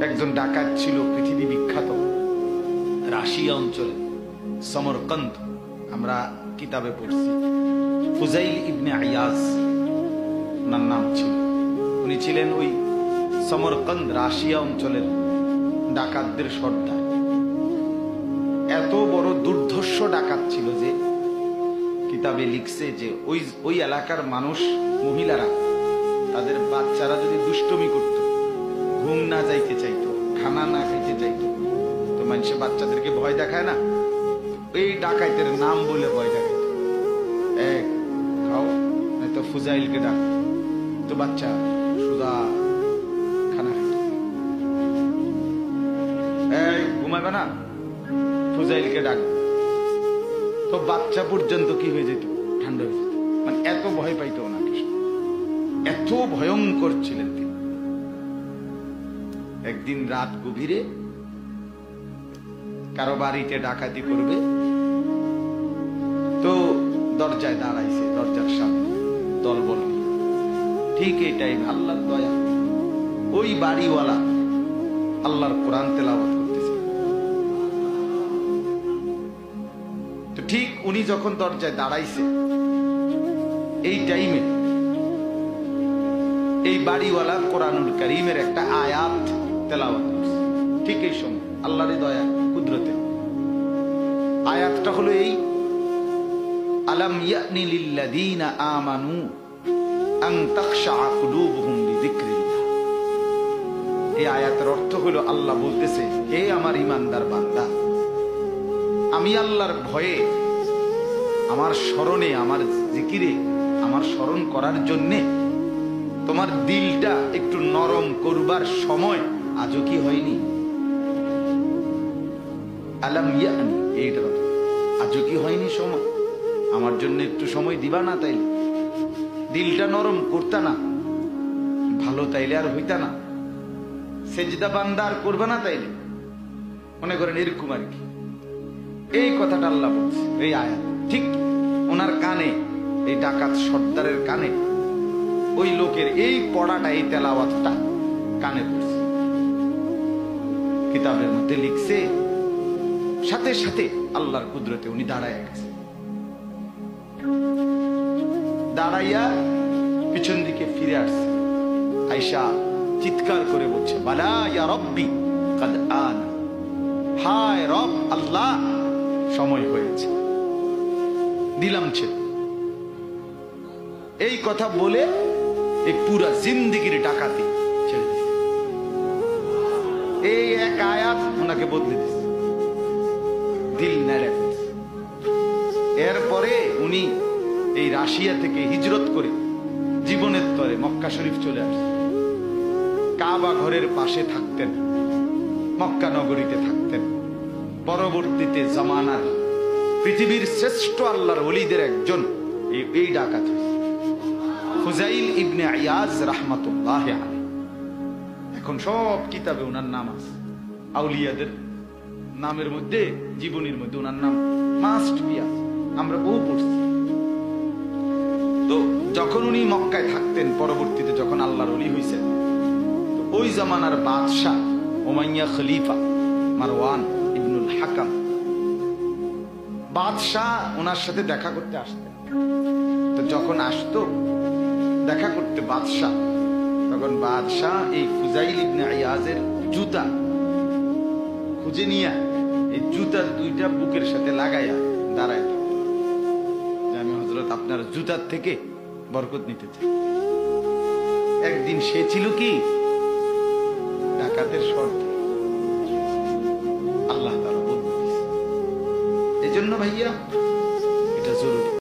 একজন ডাকাত ছিল পৃথিবী বিখ্যাত রাশিয়া অঞ্চলে, সমরকন্দ। আমরা কিতাবে পড়ছি ফুজাইল ইবনে আয়াজ ওনার নাম ছিল। উনি ছিলেন ওই সমরকন্দ রাশিয়া অঞ্চলের ডাকাতদের সর্দার। এত বড় দুর্ধর্ষ ডাকাত ছিল যে কিতাবে লিখছে যে ওই এলাকার মানুষ, মহিলারা, তাদের বাচ্চারা যদি দুষ্টমি করত, ঘুম না যাইতে চাইতো, খানা না খাইতে চাইতো, তো মানুষে বাচ্চাদেরকে ভয় দেখায় না, এই ডাকাইতের নাম বলে ভয় দেখাইত। খাও, নয়তো ফুজাইলকে ডাক, তো বাচ্চা সুদা খানা খাইত। ঘুমাবে না, ফুজাইলকে ডাক, তো বাচ্চা পর্যন্ত কি হয়ে যেত, ঠান্ডা হয়ে যেত। মানে এত ভয় পাইতো ওনাকে, এত ভয়ঙ্কর ছিলেন তিনি। একদিন রাত গভীরে কারো বাড়িতে ডাকাতি করবে, তো দরজায় দাঁড়াইছে, দরজার সামনে দলবল। ঠিক এই টাইম আল্লাহর দয়া, ওই বাড়িওয়ালা আল্লাহর কোরআন তেলাওয়াত করতেছে। তো ঠিক উনি যখন দরজায় দাঁড়াইছে, এই টাইমে এই বাড়িওয়ালা কোরআনুল কারীমের একটা আয়াত তেলাওয়াত করছে। ঠিক এই সময় আল্লাহর দয়া, কুদরতে আয়াতটা হলো এই, আলাম ইয়ানি লিল্লাযীনা আমানু আন তাখশা কুলুবুহুম লিযিকরিল্লাহ। এই আয়াতের অর্থ হলো আল্লাহ বলতেছে, হে আমার ঈমানদার বান্দা, আমি আল্লাহর ভয়ে, আমার স্মরণে, আমার জিকিরে, আমার স্মরণ করার জন্যে তোমার দিলটা একটু নরম করবার সময় আজও কি হয়নি? আলাম ইয়ানি, এইটা আজও কি হয়নি সময়? আমার জন্য একটু সময় দিবা না? তাইলে দিলটা নরম করতা না, ভালো তাইলে আর হইতা না, সেজদা বান্দা আর করবা না তাইলে, মনে করেন এরকম আর কি। এই কথাটা আল্লাহ বলছে এই আয়াত। ঠিক ওনার কানে, এই ডাকাত সর্দারের কানে ওই লোকের এই পড়াটা, এই তেলাওয়াতটা কানে পড়ছে। কিতাবের মধ্যে লিখছে, সাথে সাথে আল্লাহর কুদরতে উনি দাঁড়ায় গেছে। দাঁড়াইয়া পিছন দিকে ফিরে আসছে, আয়েশা চিৎকার করে বলছে, বালা ইয়া রব্বি কাদ আনা, হায় রব আল্লাহ, সময় হয়েছে, দিলাম ছেড়ে। এই কথা বলে এই পুরা জিন্দেগির ডাকাতি ছেড়ে দিচ্ছে। এই এক আয়াত ওনাকে বদলে দিচ্ছে, দিল নেড়ে ফেলছে। এরপরে উনি এই রাশিয়া থেকে হিজরত করে জীবনের তরে মক্কা শরীফ চলে আসছে। কাবা ঘরের পাশে থাকতেন, মক্কা নগরীতে থাকতেন। পরবর্তীতে জামানার পৃথিবীর শ্রেষ্ঠ আল্লাহর ওলিদের একজন এই ডাকাত ফুজাইল ইবনে আয়াজ রাহমাতুল্লাহি আলাইহি। এখন সব কিতাবে ওনার নাম আছে, আউলিয়াদের নামের মধ্যে, জীবনীর মধ্যে ওনার নাম মাস্ট বি আছে, আমরা বহু পড়ছি। তো যখন উনি মক্কায় থাকতেন, পরবর্তীতে যখন আল্লাহর ওলি হইছেন, তো ওই জামানার বাদশাহ উমাইয়া খলিফা মারওয়ান ইবনুল হাকাম, বাদশাহ ওনার সাথে দেখা করতে আসতেন। তো যখন আসতো দেখা করতে বাদশাহ, তখন বাদশাহ এই ফুজাইল ইবনে আয়াজের জুতা খুঁজে নিয়ে এই জুতার দুইটা বুকের সাথে লাগাইয়া দাঁড়ায় থাকতো, যে আমি হযরত আপনার জুতার থেকে বরকত নিতে চাই। একদিন সে ছিল কি ডাকাতের সর্দার, আল্লাহ তাআলা বলতেছে। এই জন্য ভাইয়া এটা জরুরি।